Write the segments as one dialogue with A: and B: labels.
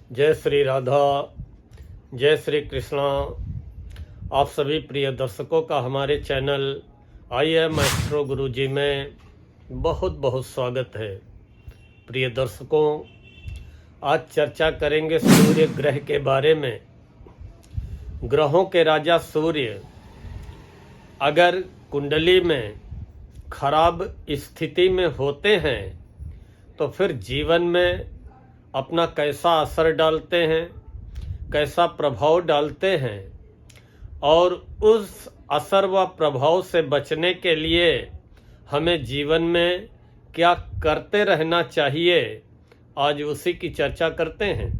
A: जय श्री राधा, जय श्री कृष्णा। आप सभी प्रिय दर्शकों का हमारे चैनल आई एम एस्ट्रो गुरुजी में बहुत बहुत स्वागत है। प्रिय दर्शकों, आज चर्चा करेंगे सूर्य ग्रह के बारे में। ग्रहों के राजा सूर्य अगर कुंडली में खराब स्थिति में होते हैं तो फिर जीवन में अपना कैसा असर डालते हैं, कैसा प्रभाव डालते हैं, और उस असर व प्रभाव से बचने के लिए हमें जीवन में क्या करते रहना चाहिए, आज उसी की चर्चा करते हैं।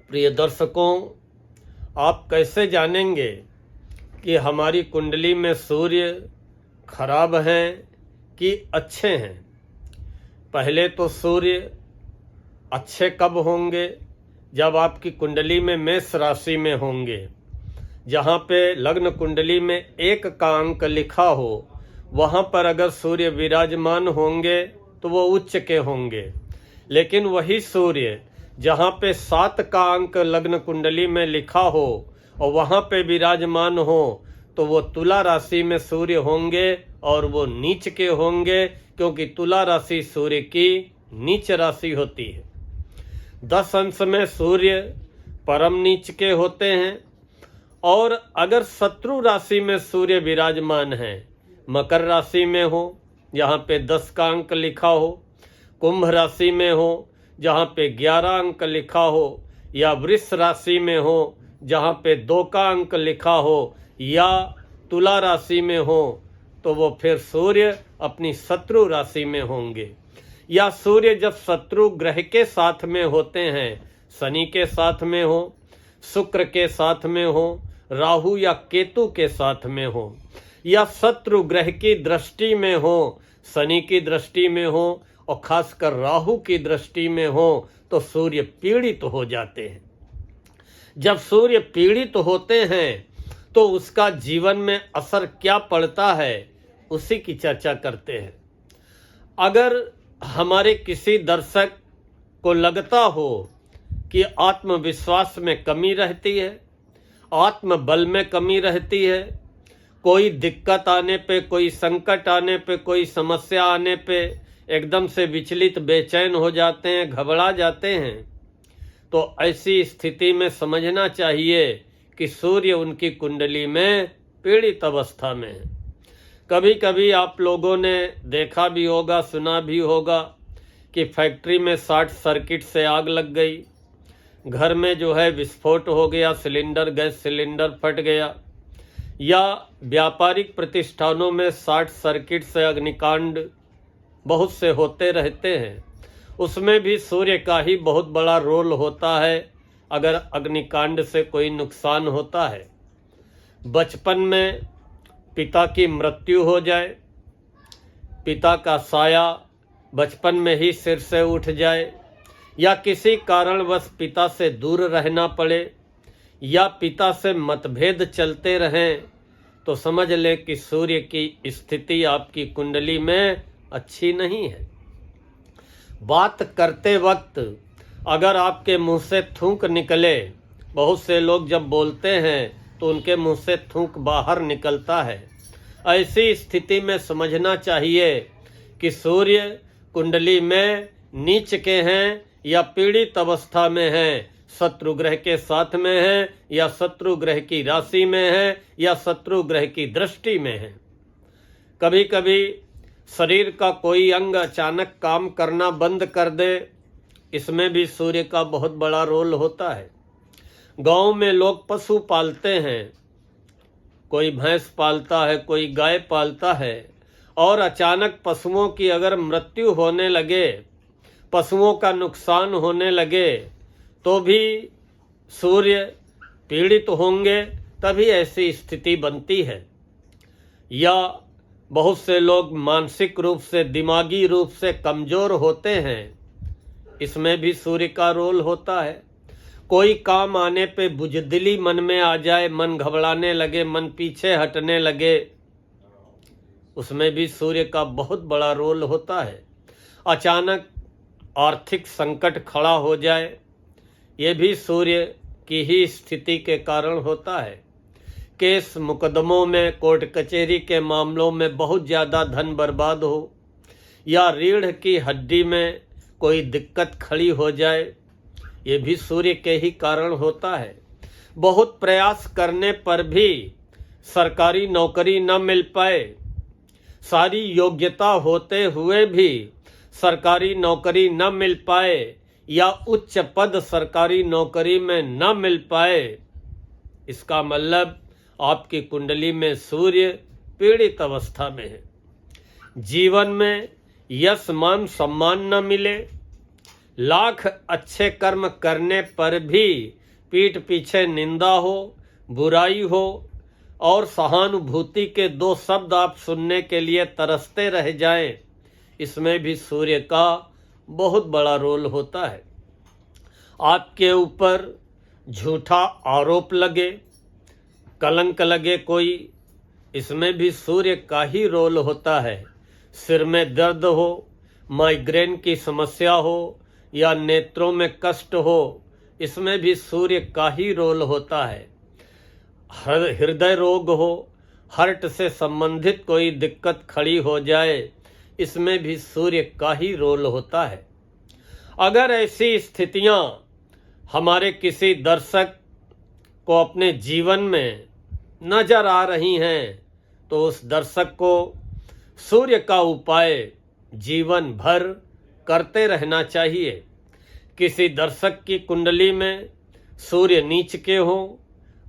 A: प्रिय दर्शकों, आप कैसे जानेंगे कि हमारी कुंडली में सूर्य खराब हैं कि अच्छे हैं? पहले तो सूर्य अच्छे कब होंगे? जब आपकी कुंडली में मेष राशि में होंगे, जहाँ पे लग्न कुंडली में 1 का अंक लिखा हो, वहाँ पर अगर सूर्य विराजमान होंगे तो वो उच्च के होंगे। लेकिन वही सूर्य जहाँ पे 7 का अंक लग्न कुंडली में लिखा हो और वहाँ पे विराजमान हो तो वो तुला राशि में सूर्य होंगे और वो नीच के होंगे, क्योंकि तुला राशि सूर्य की नीच राशि होती है। 10 अंश में सूर्य परम नीच के होते हैं। और अगर शत्रु राशि में सूर्य विराजमान है, मकर राशि में हो जहाँ पे 10 का अंक लिखा हो, कुंभ राशि में हो जहाँ पे 11 अंक लिखा हो, या वृष राशि में हो जहाँ पे 2 का अंक लिखा हो, या तुला राशि में हो, तो वो फिर सूर्य अपनी शत्रु राशि में होंगे। या सूर्य जब शत्रु ग्रह के साथ में होते हैं, शनि के साथ में हो, शुक्र के साथ में हो, राहु या केतु के साथ में हो, या शत्रु ग्रह की दृष्टि में हो, शनि की दृष्टि में हो और खासकर राहु की दृष्टि में हो, तो सूर्य पीड़ित हो जाते हैं। जब सूर्य पीड़ित होते हैं तो उसका जीवन में असर क्या पड़ता है, उसी की चर्चा करते हैं। अगर हमारे किसी दर्शक को लगता हो कि आत्मविश्वास में कमी रहती है, आत्मबल में कमी रहती है, कोई दिक्कत आने पे, कोई संकट आने पे, कोई समस्या आने पे एकदम से विचलित बेचैन हो जाते हैं, घबरा जाते हैं, तो ऐसी स्थिति में समझना चाहिए कि सूर्य उनकी कुंडली में पीड़ित अवस्था में है। कभी कभी आप लोगों ने देखा भी होगा, सुना भी होगा कि फैक्ट्री में शॉर्ट सर्किट से आग लग गई, घर में जो है विस्फोट हो गया, सिलेंडर, गैस सिलेंडर फट गया, या व्यापारिक प्रतिष्ठानों में शॉर्ट सर्किट से अग्निकांड बहुत से होते रहते हैं। उसमें भी सूर्य का ही बहुत बड़ा रोल होता है अगर अग्निकांड से कोई नुकसान होता है। बचपन में पिता की मृत्यु हो जाए, पिता का साया बचपन में ही सिर से उठ जाए, या किसी कारणवश पिता से दूर रहना पड़े, या पिता से मतभेद चलते रहें, तो समझ लें कि सूर्य की स्थिति आपकी कुंडली में अच्छी नहीं है। बात करते वक्त अगर आपके मुंह से थूक निकले, बहुत से लोग जब बोलते हैं तो उनके मुंह से थूक बाहर निकलता है, ऐसी स्थिति में समझना चाहिए कि सूर्य कुंडली में नीच के हैं या पीड़ित अवस्था में हैं, शत्रु ग्रह के साथ में हैं, या शत्रु ग्रह की राशि में हैं, या शत्रु ग्रह की दृष्टि में हैं। कभी कभी शरीर का कोई अंग अचानक काम करना बंद कर दे, इसमें भी सूर्य का बहुत बड़ा रोल होता है। गांव में लोग पशु पालते हैं, कोई भैंस पालता है, कोई गाय पालता है, और अचानक पशुओं की अगर मृत्यु होने लगे, पशुओं का नुकसान होने लगे, तो भी सूर्य पीड़ित होंगे, तभी ऐसी स्थिति बनती है। या बहुत से लोग मानसिक रूप से, दिमागी रूप से कमजोर होते हैं, इसमें भी सूर्य का रोल होता है। कोई काम आने पे बुजदिली मन में आ जाए, मन घबराने लगे, मन पीछे हटने लगे, उसमें भी सूर्य का बहुत बड़ा रोल होता है। अचानक आर्थिक संकट खड़ा हो जाए, ये भी सूर्य की ही स्थिति के कारण होता है। केस मुकदमों में, कोर्ट कचहरी के मामलों में बहुत ज़्यादा धन बर्बाद हो, या रीढ़ की हड्डी में कोई दिक्कत खड़ी हो जाए, ये भी सूर्य के ही कारण होता है। बहुत प्रयास करने पर भी सरकारी नौकरी न मिल पाए, सारी योग्यता होते हुए भी सरकारी नौकरी न मिल पाए, या उच्च पद सरकारी नौकरी में न मिल पाए, इसका मतलब आपकी कुंडली में सूर्य पीड़ित अवस्था में है। जीवन में यश मान सम्मान न मिले, लाख अच्छे कर्म करने पर भी पीठ पीछे निंदा हो, बुराई हो, और सहानुभूति के दो शब्द आप सुनने के लिए तरसते रह जाएं, इसमें भी सूर्य का बहुत बड़ा रोल होता है। आपके ऊपर झूठा आरोप लगे, कलंक लगे कोई, इसमें भी सूर्य का ही रोल होता है। सिर में दर्द हो, माइग्रेन की समस्या हो, या नेत्रों में कष्ट हो, इसमें भी सूर्य का ही रोल होता है। हृदय रोग हो, हार्ट से संबंधित कोई दिक्कत खड़ी हो जाए, इसमें भी सूर्य का ही रोल होता है। अगर ऐसी स्थितियां हमारे किसी दर्शक को अपने जीवन में नजर आ रही हैं, तो उस दर्शक को सूर्य का उपाय जीवन भर करते रहना चाहिए। किसी दर्शक की कुंडली में सूर्य नीच के हो,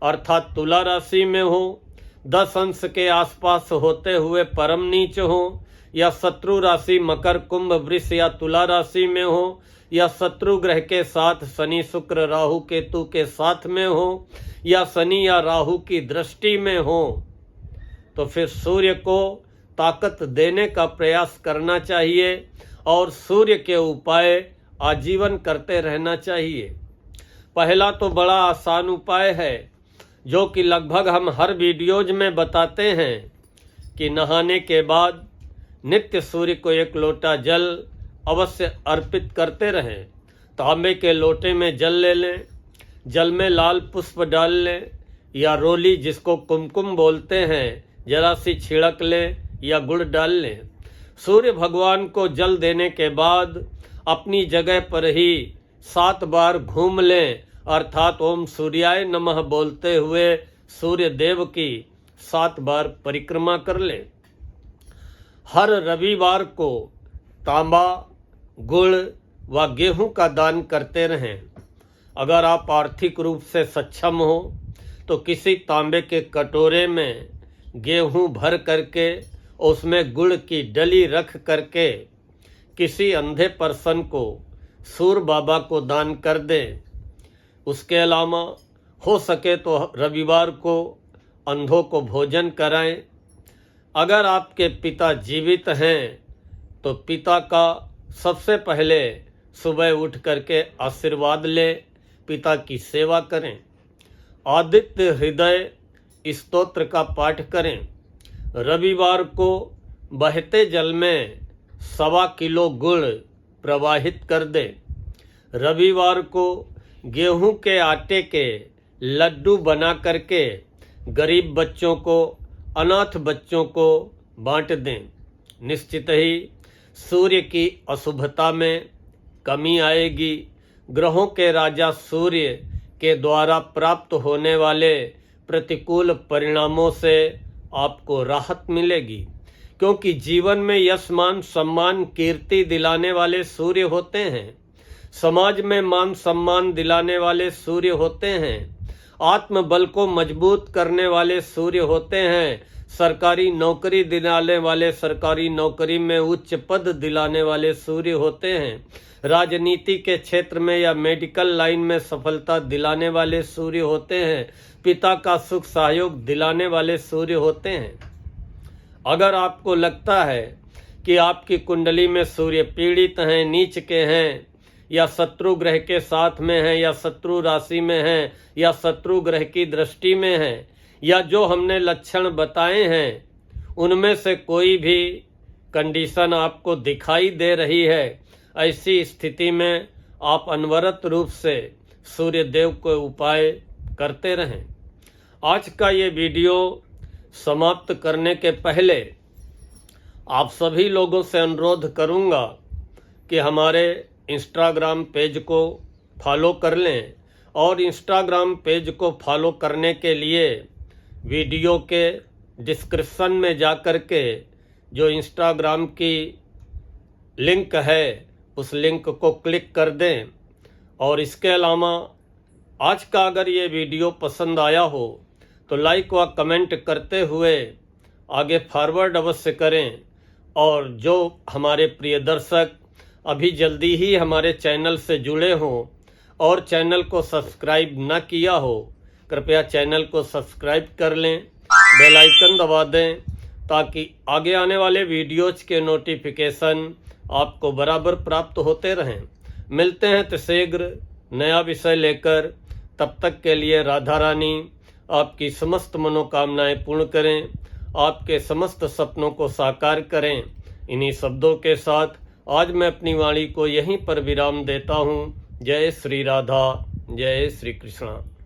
A: अर्थात तुला राशि में हो, 10 अंश के आसपास होते हुए परम नीच हो, या शत्रु राशि मकर कुंभ वृष या तुला राशि में हो, या शत्रु ग्रह के साथ शनि शुक्र राहु केतु के साथ में हो, या शनि या राहु की दृष्टि में हो, तो फिर सूर्य को ताकत देने का प्रयास करना चाहिए और सूर्य के उपाय आजीवन करते रहना चाहिए। पहला तो बड़ा आसान उपाय है, जो कि लगभग हम हर वीडियोज में बताते हैं, कि नहाने के बाद नित्य सूर्य को 1 लोटा जल अवश्य अर्पित करते रहें। तांबे के लोटे में जल ले लें, जल में लाल पुष्प डाल लें, या रोली जिसको कुमकुम बोलते हैं जरा सी छिड़क लें, या गुड़ डाल लें। सूर्य भगवान को जल देने के बाद अपनी जगह पर ही 7 बार घूम लें, अर्थात ओम सूर्याय नमः बोलते हुए सूर्य देव की 7 बार परिक्रमा कर लें। हर रविवार को तांबा, गुड़ व गेहूं का दान करते रहें। अगर आप आर्थिक रूप से सक्षम हो तो किसी तांबे के कटोरे में गेहूं भर करके उसमें गुड़ की डली रख करके किसी अंधे पर्सन को, सूर्य बाबा को दान कर दें। उसके अलावा हो सके तो रविवार को अंधों को भोजन कराएं। अगर आपके पिता जीवित हैं तो पिता का सबसे पहले सुबह उठ करके आशीर्वाद लें, पिता की सेवा करें। आदित्य हृदय स्तोत्र का पाठ करें। रविवार को बहते जल में 1.25 किलो गुड़ प्रवाहित कर दें। रविवार को गेहूं के आटे के लड्डू बना करके गरीब बच्चों को, अनाथ बच्चों को बांट दें। निश्चित ही सूर्य की अशुभता में कमी आएगी। ग्रहों के राजा सूर्य के द्वारा प्राप्त होने वाले प्रतिकूल परिणामों से आपको राहत मिलेगी, क्योंकि जीवन में यश मान सम्मान कीर्ति दिलाने वाले सूर्य होते हैं। समाज में मान सम्मान दिलाने वाले सूर्य होते हैं। आत्मबल को मजबूत करने वाले सूर्य होते हैं। सरकारी नौकरी दिलाने वाले, सरकारी नौकरी में उच्च पद दिलाने वाले सूर्य होते हैं। राजनीति के क्षेत्र में या मेडिकल लाइन में सफलता दिलाने वाले सूर्य होते हैं। पिता का सुख सहयोग दिलाने वाले सूर्य होते हैं। अगर आपको लगता है कि आपकी कुंडली में सूर्य पीड़ित हैं, नीच के हैं, या शत्रु ग्रह के साथ में हैं, या शत्रु राशि में हैं, या शत्रु ग्रह की दृष्टि में हैं, या जो हमने लक्षण बताए हैं उनमें से कोई भी कंडीशन आपको दिखाई दे रही है, ऐसी स्थिति में आप अनवरत रूप से सूर्य देव को उपाय करते रहें। आज का ये वीडियो समाप्त करने के पहले आप सभी लोगों से अनुरोध करूंगा कि हमारे इंस्टाग्राम पेज को फॉलो कर लें, और इंस्टाग्राम पेज को फॉलो करने के लिए वीडियो के डिस्क्रिप्शन में जाकर के जो इंस्टाग्राम की लिंक है उस लिंक को क्लिक कर दें। और इसके अलावा आज का अगर ये वीडियो पसंद आया हो तो लाइक व कमेंट करते हुए आगे फॉरवर्ड अवश्य करें। और जो हमारे प्रिय दर्शक अभी जल्दी ही हमारे चैनल से जुड़े हों और चैनल को सब्सक्राइब न किया हो, कृपया चैनल को सब्सक्राइब कर लें, बेल आइकन दबा दें ताकि आगे आने वाले वीडियोज के नोटिफिकेशन आपको बराबर प्राप्त होते रहें। मिलते हैं तो शीघ्र नया विषय लेकर। तब तक के लिए राधा रानी आपकी समस्त मनोकामनाएं पूर्ण करें, आपके समस्त सपनों को साकार करें। इन्हीं शब्दों के साथ आज मैं अपनी वाणी को यहीं पर विराम देता हूँ। जय श्री राधा, जय श्री कृष्णा।